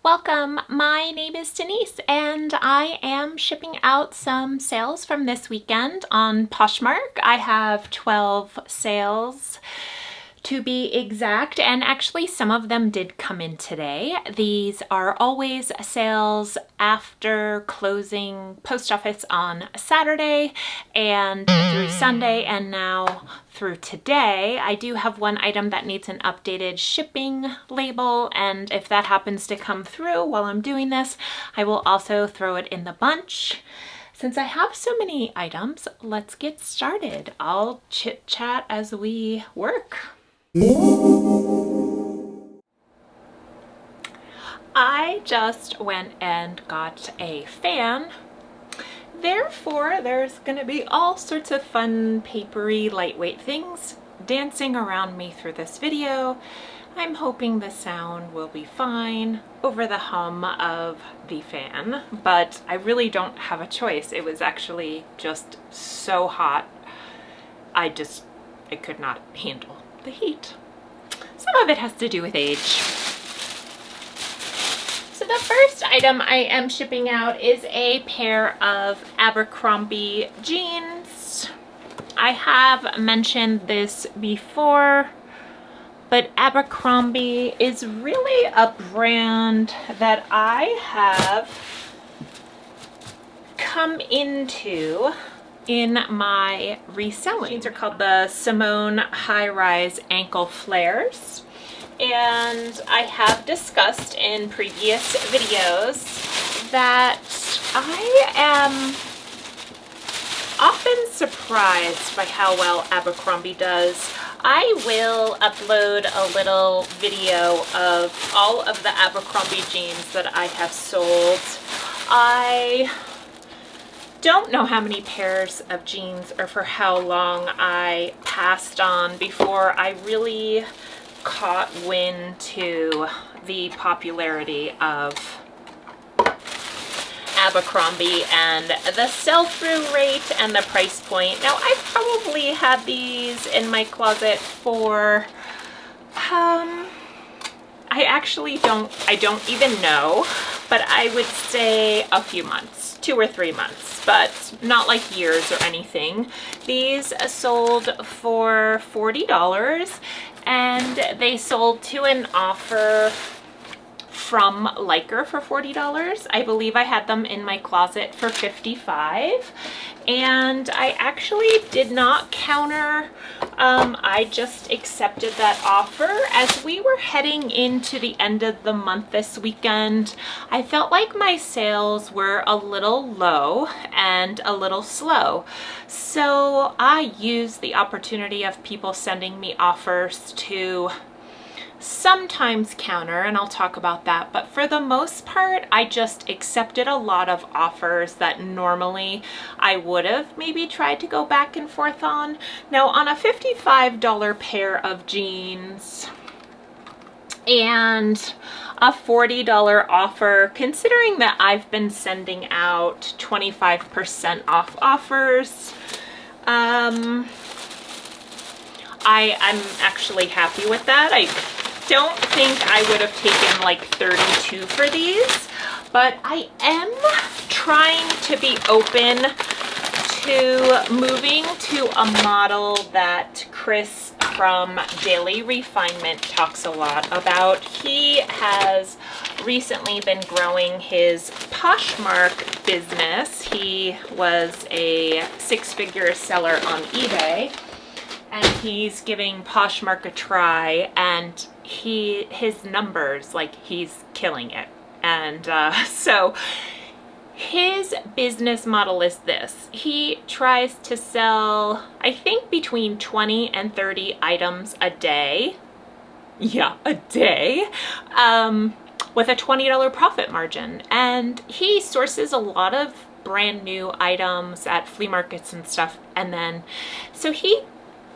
Welcome, my name is Denise and I am shipping out some sales from this weekend on Poshmark. I have 12 sales to be exact, and actually some of them did come in today. These are always sales after closing post office on Saturday and through Sunday, and now through today. I do have one item that needs an updated shipping label, and if that happens to come through while I'm doing this, I will also throw it in the bunch. Since I have so many items, let's get started. I'll chit chat as we work. I just went and got a fan. Therefore, there's gonna be all sorts of fun, papery, lightweight things dancing around me through this video. I'm hoping the sound will be fine over the hum of the fan, but I really don't have a choice. It was actually just so hot. I could not handle the heat. Some of it has to do with age. So the first item I am shipping out is a pair of Abercrombie jeans. I have mentioned this before, but Abercrombie is really a brand that I have come into in my reselling. Jeans are called the Simone High Rise Ankle Flares, and I have discussed in previous videos that I am often surprised by how well Abercrombie does. I will upload a little video of all of the Abercrombie jeans that I have sold. I don't know how many pairs of jeans or for how long I passed on before I really caught wind to the popularity of Abercrombie and the sell-through rate and the price point. Now, I've probably had these in my closet for I don't even know, but I would say a few months, 2 or 3 months, but not like years or anything. These sold for $40, and they sold to an offer from Liker for $40. I believe I had them in my closet for $55, and I actually did not counter. I just accepted that offer. As we were heading into the end of the month this weekend, I felt like my sales were a little low and a little slow. So I used the opportunity of people sending me offers to sometimes counter, and I'll talk about that, but for the most part I just accepted a lot of offers that normally I would have maybe tried to go back and forth on. Now, on a $55 pair of jeans and a $40 offer, considering that I've been sending out 25% off offers, I'm actually happy with that. I don't think I would have taken like 32 for these, but I am trying to be open to moving to a model that Chris from Daily Refinement talks a lot about. He has recently been growing his Poshmark business. He was a 6-figure seller on eBay, and he's giving Poshmark a try, and his numbers, like, he's killing it. And so his business model is this. He tries to sell, I think, between 20 and 30 items a day. Yeah, a day. With a $20 profit margin. And he sources a lot of brand new items at flea markets and stuff. And then, so he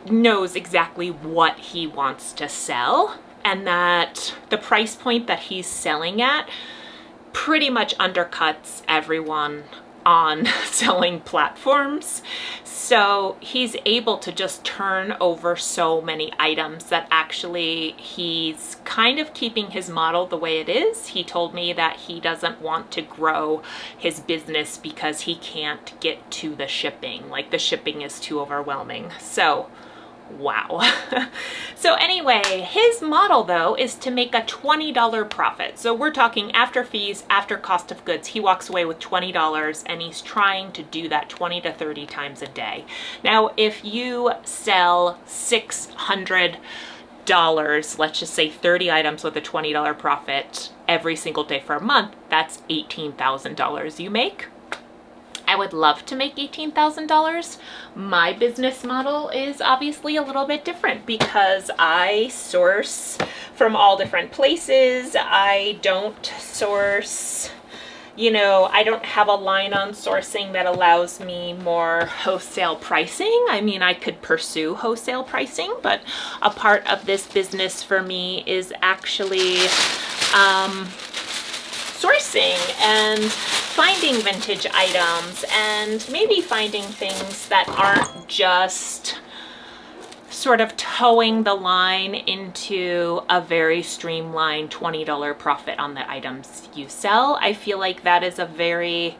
knows exactly what he wants to sell, and that the price point that he's selling at pretty much undercuts everyone on selling platforms. So he's able to just turn over so many items that actually he's kind of keeping his model the way it is. He told me that he doesn't want to grow his business because he can't get to the shipping. Like, the shipping is too overwhelming. So wow. So anyway, his model though is to make a $20 profit. So we're talking after fees, after cost of goods, he walks away with $20, and he's trying to do that 20 to 30 times a day. Now, if you sell $600, let's just say 30 items with a $20 profit every single day for a month, that's $18,000 you make. I would love to make $18,000. My business model is obviously a little bit different because I source from all different places. I don't source, you know, I don't have a line on sourcing that allows me more wholesale pricing. I mean, I could pursue wholesale pricing, but a part of this business for me is actually sourcing and finding vintage items, and maybe finding things that aren't just sort of towing the line into a very streamlined $20 profit on the items you sell. I feel like that is a very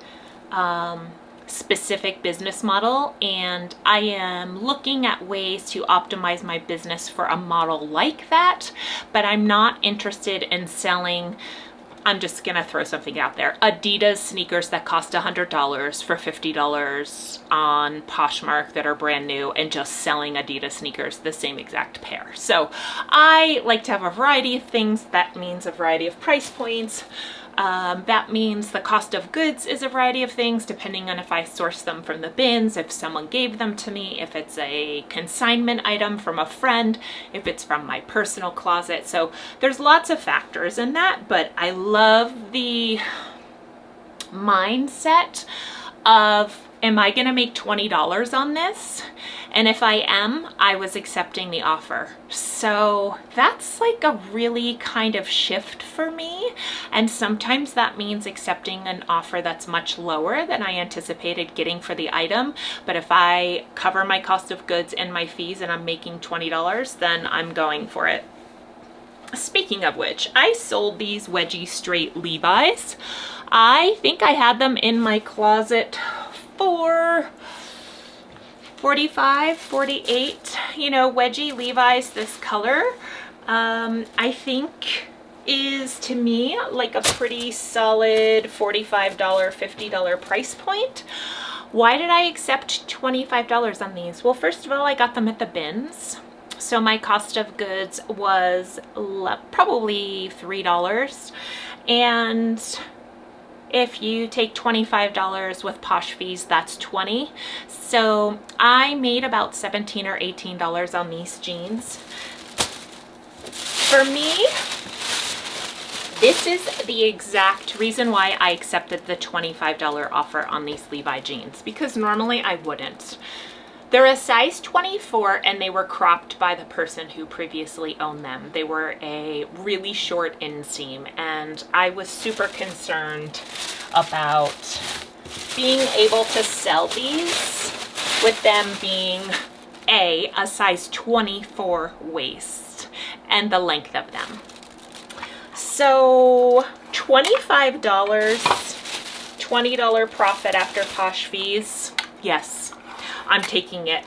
specific business model, and I am looking at ways to optimize my business for a model like that, but I'm not interested in selling, I'm just gonna throw something out there, Adidas sneakers that cost $100 for $50 on Poshmark that are brand new, and just selling Adidas sneakers, the same exact pair. So I like to have a variety of things. That means a variety of price points. That means the cost of goods is a variety of things, depending on if I source them from the bins, if someone gave them to me, if it's a consignment item from a friend, if it's from my personal closet. So there's lots of factors in that, but I love the mindset of, am I gonna make $20 on this? And if I am, I was accepting the offer. So that's like a really kind of shift for me. And sometimes that means accepting an offer that's much lower than I anticipated getting for the item. But if I cover my cost of goods and my fees and I'm making $20, then I'm going for it. Speaking of which, I sold these wedgie straight Levi's. I think I had them in my closet for 45, 48, you know, wedgie Levi's this color, I think is, to me, like a pretty solid $45, $50 price point. Why did I accept $25 on these? Well, first of all, I got them at the bins. So my cost of goods was probably $3. And if you take $25 with Posh fees, that's $20. So I made about $17 or $18 on these jeans. For me, this is the exact reason why I accepted the $25 offer on these Levi jeans, because normally I wouldn't. They're a size 24 and they were cropped by the person who previously owned them. They were a really short inseam, and I was super concerned about being able to sell these with them being a size 24 waist and the length of them. So $25, $20 profit after Posh fees. Yes, I'm taking it.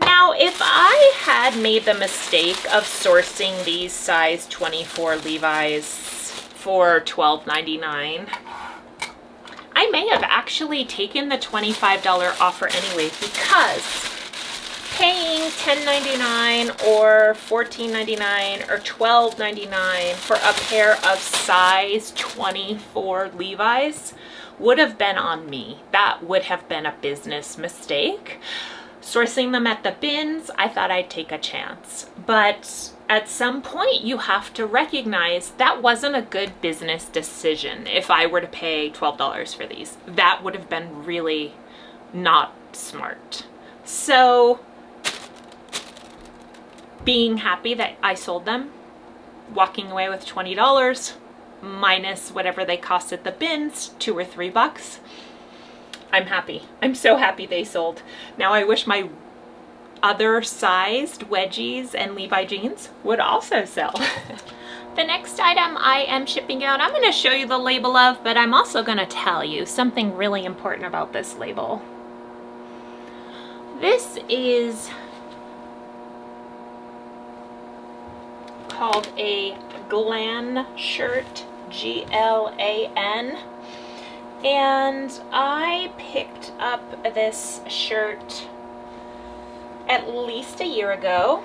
Now, if I had made the mistake of sourcing these size 24 Levi's for $12.99, I may have actually taken the $25 offer anyway, because paying $10.99 or $14.99 or $12.99 for a pair of size 24 Levi's would have been on me. That would have been a business mistake. Sourcing them at the bins, I thought I'd take a chance. But at some point, you have to recognize that wasn't a good business decision. If I were to pay $12 for these, that would have been really not smart. So being happy that I sold them, walking away with $20 minus whatever they cost at the bins, $2 or $3. I'm happy. I'm so happy they sold. Now I wish my other sized wedgies and Levi jeans would also sell. The next item I am shipping out, I'm going to show you the label of, but I'm also going to tell you something really important about this label. This is called a Glan shirt, G-L-A-N, and I picked up this shirt at least a year ago.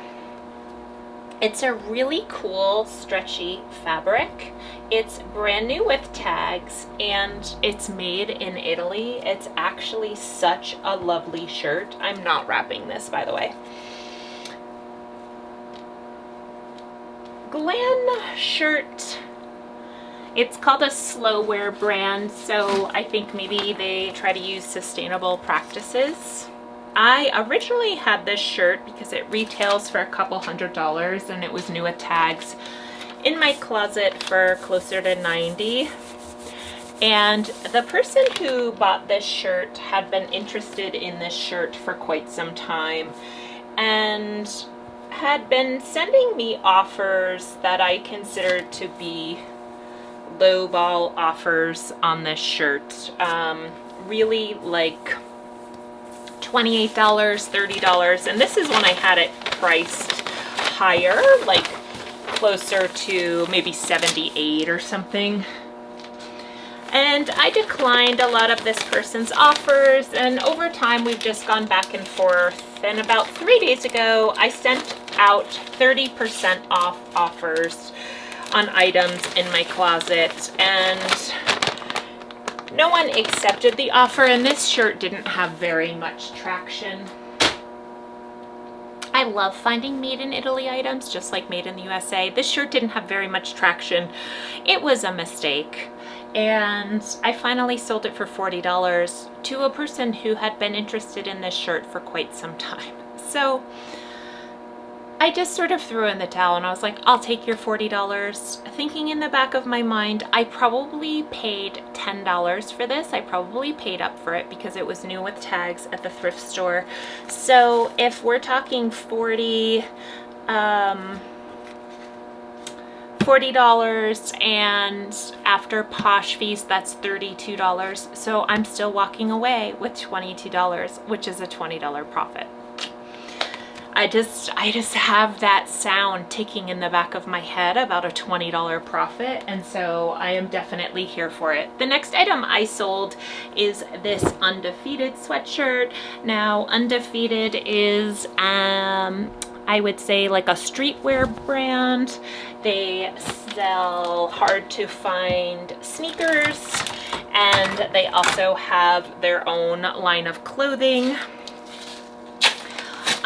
It's a really cool stretchy fabric. It's brand new with tags and it's made in Italy. It's actually such a lovely shirt. I'm not wrapping this, by the way. Glan shirt, it's called a slow wear brand, so I think maybe they try to use sustainable practices. I originally had this shirt because it retails for a couple $100 and it was new with tags in my closet for closer to $90. And the person who bought this shirt had been interested in this shirt for quite some time and had been sending me offers that I considered to be lowball offers on this shirt. Really like $28, $30, and this is when I had it priced higher, like closer to maybe 78 or something. And I declined a lot of this person's offers, and over time we've just gone back and forth. And about 3 days ago, I sent out 30% off offers on items in my closet, and no one accepted the offer, and this shirt didn't have very much traction. I love finding made in Italy items, just like made in the USA. This shirt didn't have very much traction. It was a mistake. And I finally sold it for $40 to a person who had been interested in this shirt for quite some time. So I just sort of threw in the towel and I was like, I'll take your $40. Thinking in the back of my mind, I probably paid $10 for this. I probably paid up for it because it was new with tags at the thrift store. So if we're talking $40, and after Posh fees, that's $32. So I'm still walking away with $22, which is a $20 profit. I just have that sound ticking in the back of my head about a $20 profit, and so I am definitely here for it. The next item I sold is this Undefeated sweatshirt. Now, Undefeated is, I would say, like a streetwear brand. They sell hard to find sneakers, and they also have their own line of clothing.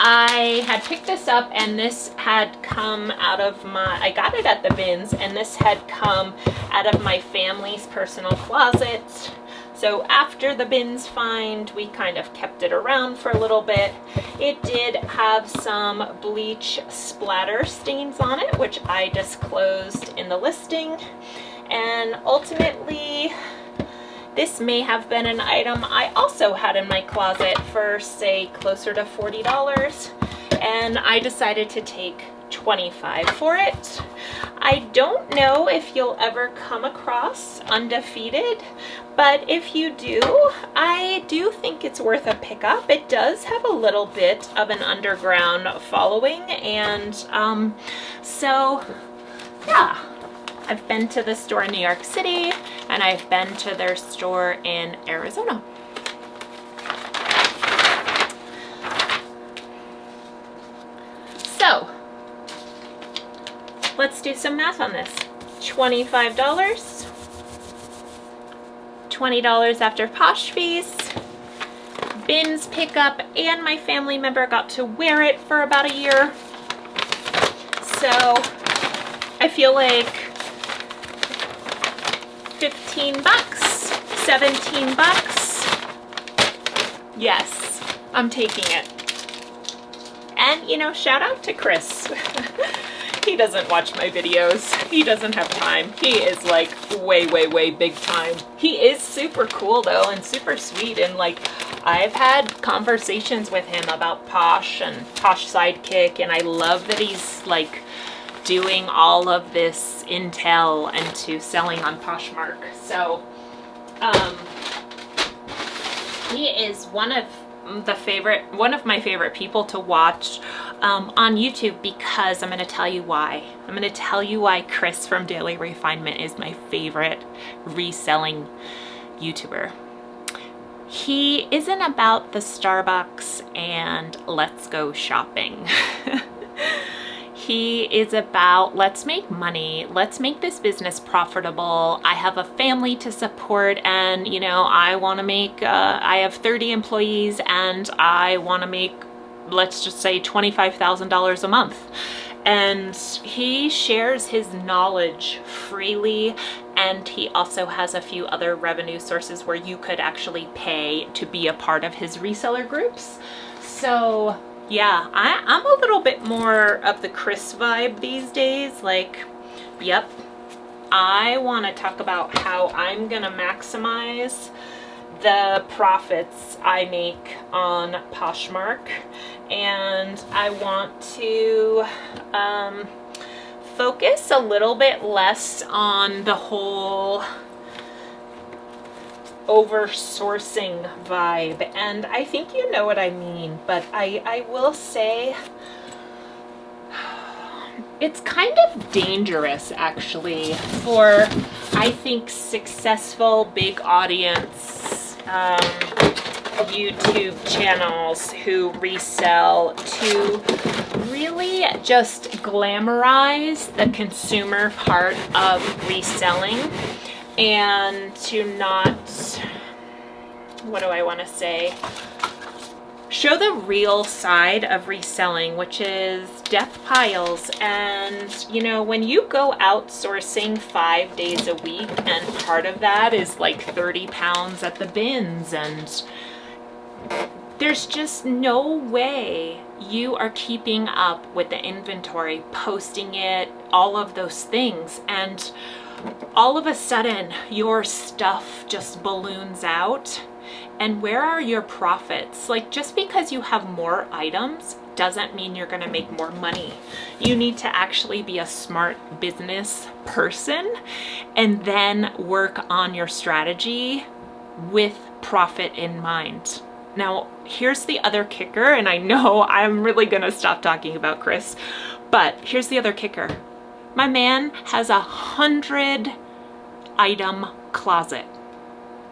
I had picked this up and this had come out of I got it at the bins, and this had come out of my family's personal closet. So after the bins find, we kind of kept it around for a little bit. It did have some bleach splatter stains on it, which I disclosed in the listing. And ultimately, this may have been an item I also had in my closet for, say, closer to $40, and I decided to take $25 for it. I don't know if you'll ever come across Undefeated, but if you do, I do think it's worth a pickup. It does have a little bit of an underground following, and so yeah. I've been to the store in New York City, and I've been to their store in Arizona. So, let's do some math on this. $25, $20 after Posh fees, bins pickup, and my family member got to wear it for about a year. So, I feel like $15, $17. Yes, I'm taking it. And, you know, shout out to Chris. He doesn't watch my videos. He doesn't have time. He is like way, way, way big time. He is super cool though and super sweet, and like I've had conversations with him about Posh and Posh Sidekick, and I love that he's like doing all of this intel into selling on Poshmark. So he is one of my favorite people to watch on YouTube, because I'm going to tell you why. I'm going to tell you why Chris from Daily Refinement is my favorite reselling YouTuber. He isn't about the Starbucks and let's go shopping. He is about, let's make money, let's make this business profitable. I have a family to support, and you know, I want to make, I have 30 employees and I want to make, let's just say $25,000 a month. And he shares his knowledge freely, and he also has a few other revenue sources where you could actually pay to be a part of his reseller groups. So yeah, I'm a little bit more of the Chris vibe these days. Like, yep, I want to talk about how I'm gonna maximize the profits I make on Poshmark, and I want to focus a little bit less on the whole oversourcing vibe. And I think you know what I mean, but I will say it's kind of dangerous actually for, I think, successful big audience YouTube channels who resell to really just glamorize the consumer part of reselling, and to not, what do I want to say, show the real side of reselling, which is death piles. And you know, when you go outsourcing 5 days a week, and part of that is like 30 pounds at the bins, and there's just no way you are keeping up with the inventory, posting it, all of those things, and all of a sudden your stuff just balloons out. And where are your profits? Like, just because you have more items doesn't mean you're going to make more money. You need to actually be a smart business person and then work on your strategy with profit in mind. Now, here's the other kicker, and I know I'm really going to stop talking about Chris, but here's the other kicker. My man has 100 item closet.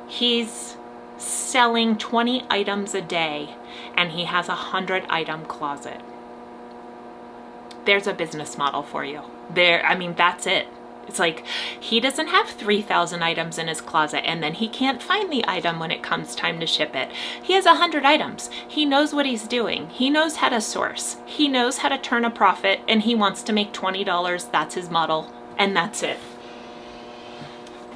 He's selling 20 items a day, and he has 100 item closet. There's a business model for you. There, I mean, that's it. It's like, he doesn't have 3,000 items in his closet and then he can't find the item when it comes time to ship it. He has 100 items. He knows what he's doing. He knows how to source. He knows how to turn a profit, and he wants to make $20. That's his model, and that's it.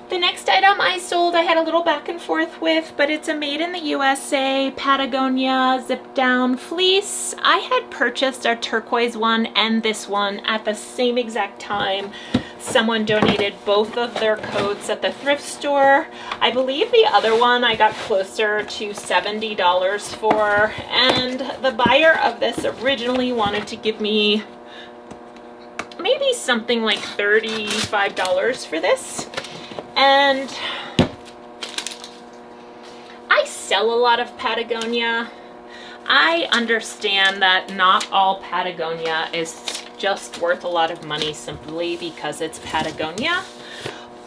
The next item I sold, I had a little back and forth with, but it's a made in the USA Patagonia zip down fleece. I had purchased a turquoise one and this one at the same exact time. Someone donated both of their coats at the thrift store. I believe the other one I got closer to $70 for, and the buyer of this originally wanted to give me maybe something like $35 for this. And I sell a lot of Patagonia. I understand that not all Patagonia is just worth a lot of money simply because it's Patagonia.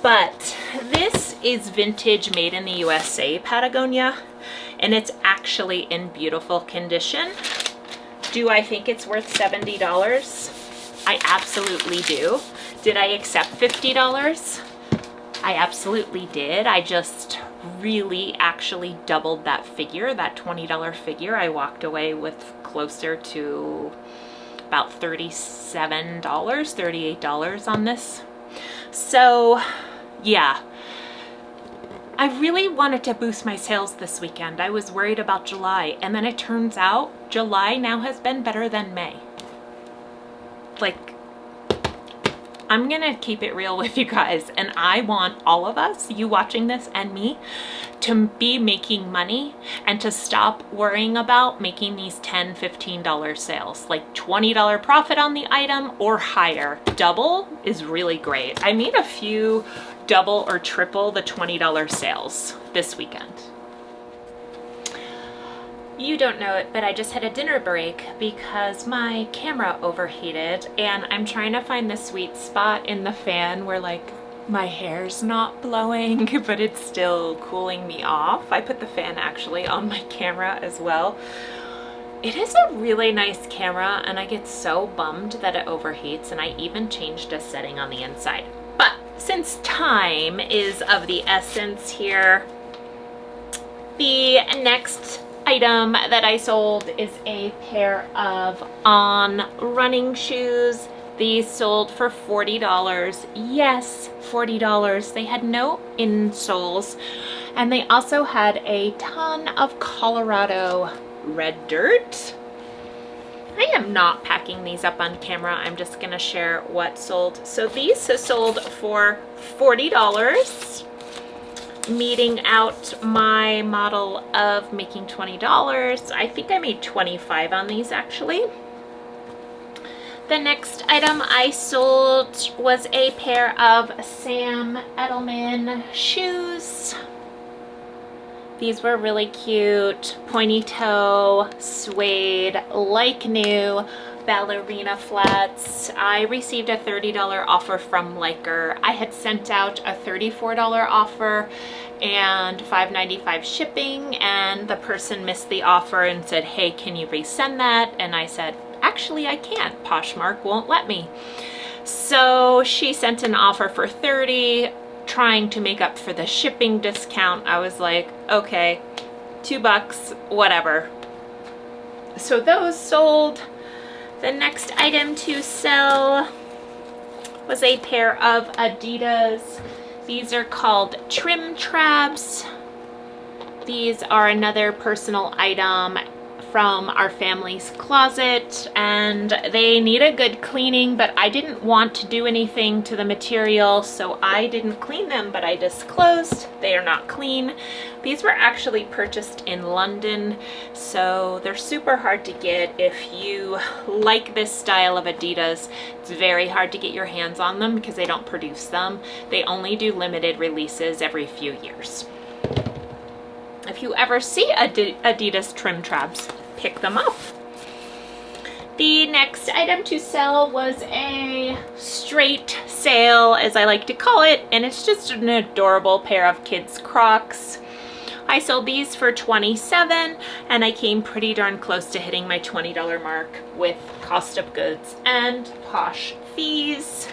But this is vintage made in the USA Patagonia, and it's actually in beautiful condition. Do I think it's worth $70? I absolutely do. Did I accept $50? I absolutely did. I just really actually doubled that figure, that $20 figure. I walked away with closer to about $37, $38 on this. So yeah, I really wanted to boost my sales this weekend. I was worried about July, and then it turns out July now has been better than May. Like, I'm gonna keep it real with you guys, and I want all of us, you watching this and me, to be making money and to stop worrying about making these $10, $15 sales. Like $20 profit on the item or higher. Double is really great. I made a few double or triple the $20 sales this weekend. You don't know it, but I just had a dinner break because my camera overheated, and I'm trying to find the sweet spot in the fan where like my hair's not blowing, but it's still cooling me off. I put the fan actually on my camera as well. It is a really nice camera, and I get so bummed that it overheats, and I even changed a setting on the inside. But since time is of the essence here, the next item that I sold is a pair of On running shoes. These sold for $40. Yes, $40. They had no insoles, and they also had a ton of Colorado red dirt. I am not packing these up on camera. I'm just gonna share what sold. So these sold for $40. Meeting out my model of making $20. I think I made $25 on these actually. The next item I sold was a pair of Sam Edelman shoes. These were really cute, pointy toe, suede, like new, ballerina flats. I received a $30 offer from Liker. I had sent out a $34 offer and $5.95 shipping, and the person missed the offer and said, hey, can you resend that? And I said, actually I can't, Poshmark won't let me. So she sent an offer for $30, trying to make up for the shipping discount. I was like, okay, $2, whatever. So those sold. The next item to sell was a pair of Adidas. These are called Trim Trabs. These are another personal item from our family's closet, and they need a good cleaning, but I didn't want to do anything to the material, so I didn't clean them, but I disclosed they are not clean. These were actually purchased in London, so they're super hard to get. If you like this style of Adidas, it's very hard to get your hands on them because they don't produce them. They only do limited releases every few years. If you ever see Adidas Trim Trabs, pick them up. The next item to sell was a straight sale, as I like to call it, and it's just an adorable pair of kids' Crocs. I sold these for $27, and I came pretty darn close to hitting my $20 mark with cost of goods and Posh fees.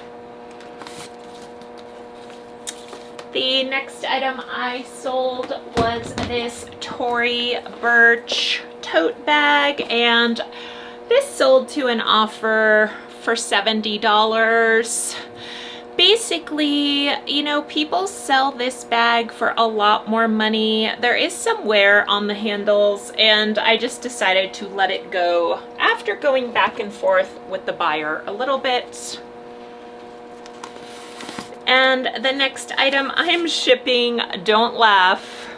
The next item I sold was this Tory Burch tote bag, and this sold to an offer for $70. Basically, you know, people sell this bag for a lot more money. There is some wear on the handles, and I just decided to let it go after going back and forth with the buyer a little bit. And the next item I'm shipping, don't laugh,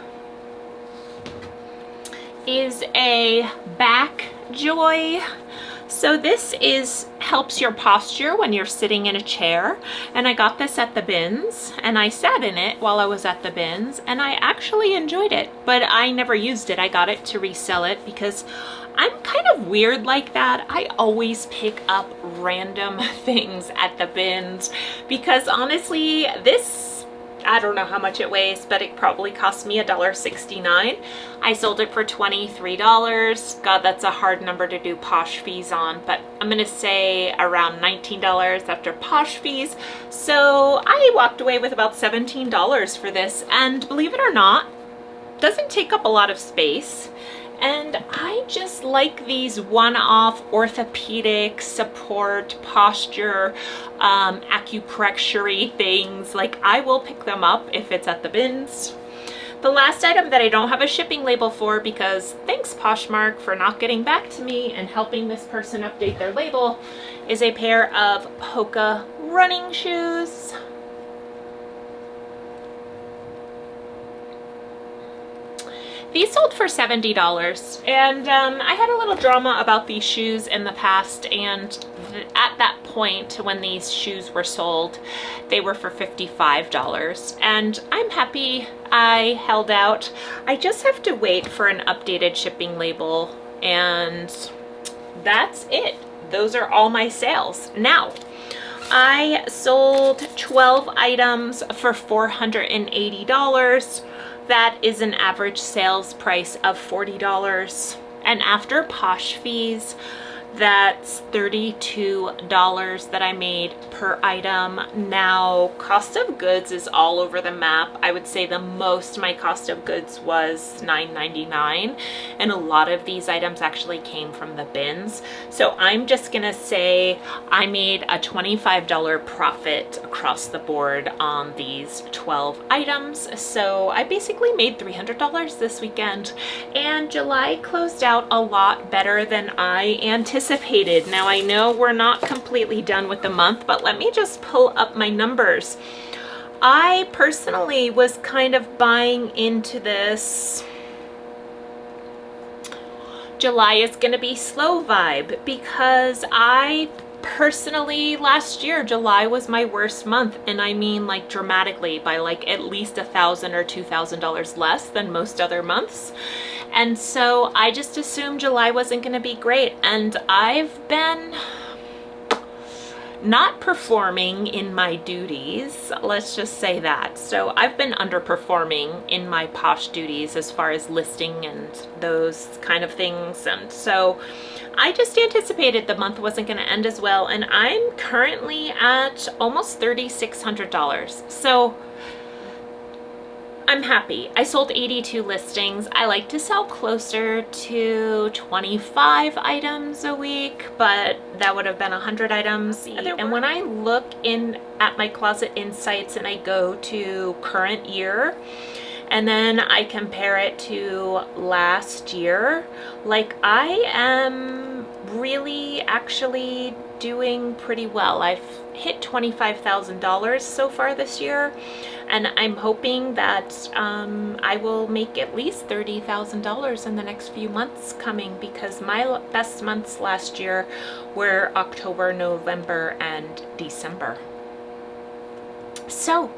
is a back joy. So this helps your posture when you're sitting in a chair, and I got this at the bins, and I sat in it while I was at the bins, and I actually enjoyed it, but I never used it. I got it to resell it because I'm kind of weird like that. I always pick up random things at the bins because honestly, this, I don't know how much it weighs, but it probably cost me $1.69. I sold it for $23. God, that's a hard number to do Posh fees on, but I'm gonna say around $19 after Posh fees. So I walked away with about $17 for this, and believe it or not, it doesn't take up a lot of space. And I just like these one-off orthopedic support, posture, acupressure things. Like, I will pick them up if it's at the bins. The last item that I don't have a shipping label for, because thanks Poshmark for not getting back to me and helping this person update their label, is a pair of Hoka running shoes. These sold for $70, and I had a little drama about these shoes in the past, and at that point when these shoes were sold, they were for $55, and I'm happy I held out. I just have to wait for an updated shipping label, and that's it. Those are all my sales. Now, I sold 12 items for $480. That is an average sales price of $40. And after Posh fees, that's $32 that I made per item. Now, cost of goods is all over the map. I would say the most my cost of goods was $9.99, and a lot of these items actually came from the bins. So I'm just gonna say I made a $25 profit across the board on these 12 items. So I basically made $300 this weekend, and July closed out a lot better than I anticipated. Now, I know we're not completely done with the month, but let me just pull up my numbers. I personally was kind of buying into this July is going to be slow vibe, because I personally, last year, July was my worst month, and I mean like dramatically, by like at least $1,000 or $2,000 less than most other months. And so I just assumed July wasn't going to be great, and I've been not performing in my duties, let's just say that. So I've been underperforming in my Posh duties as far as listing and those kind of things, and so I just anticipated the month wasn't going to end as well, and I'm currently at almost $3,600. So I'm happy. I sold 82 listings. I like to sell closer to 25 items a week, but that would have been 100 items. And when I look in at my Closet Insights and I go to current year, and then I compare it to last year, like I am really actually doing pretty well. I've hit $25,000 so far this year, and I'm hoping that I will make at least $30,000 in the next few months coming, because my best months last year were October, November, and December. So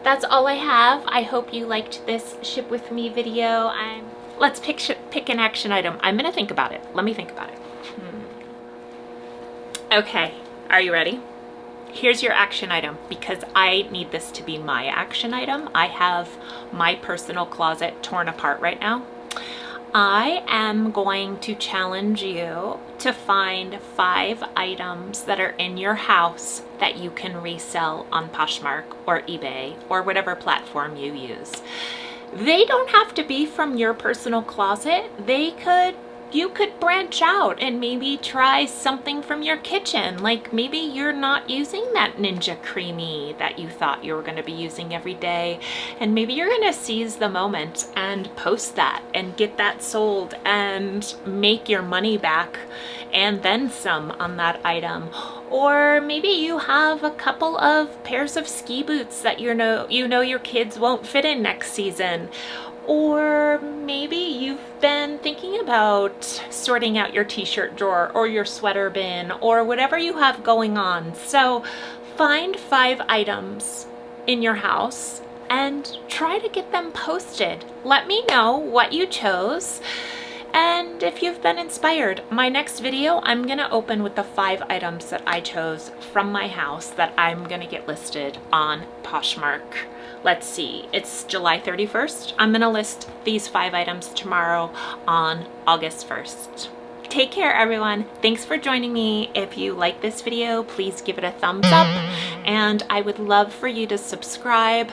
that's all I have. I hope you liked this ship with me video. Let's pick an action item. I'm gonna think about it. Let me think about it. Okay, are you ready? Here's your action item, because I need this to be my action item. I have my personal closet torn apart right now. I am going to challenge you to find 5 items that are in your house that you can resell on Poshmark or eBay or whatever platform you use. They don't have to be from your personal closet. You could branch out and maybe try something from your kitchen. Like maybe you're not using that Ninja Creamy that you thought you were going to be using every day, and maybe you're going to seize the moment and post that and get that sold and make your money back and then some on that item. Or maybe you have a couple of pairs of ski boots that you know your kids won't fit in next season. Or maybe you've been thinking about sorting out your t-shirt drawer or your sweater bin or whatever you have going on. So find 5 items in your house and try to get them posted. Let me know what you chose and if you've been inspired. My next video, I'm gonna open with the 5 items that I chose from my house that I'm gonna get listed on Poshmark. Let's see, it's July 31st. I'm gonna list these 5 items tomorrow on August 1st. Take care, everyone. Thanks for joining me. If you like this video, please give it a thumbs up, and I would love for you to subscribe.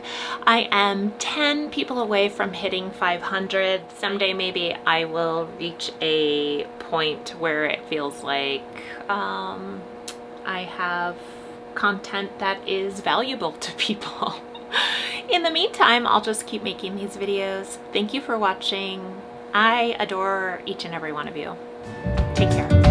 I am 10 people away from hitting 500. Someday maybe I will reach a point where it feels like I have content that is valuable to people. In the meantime, I'll just keep making these videos. Thank you for watching. I adore each and every one of you. Take care.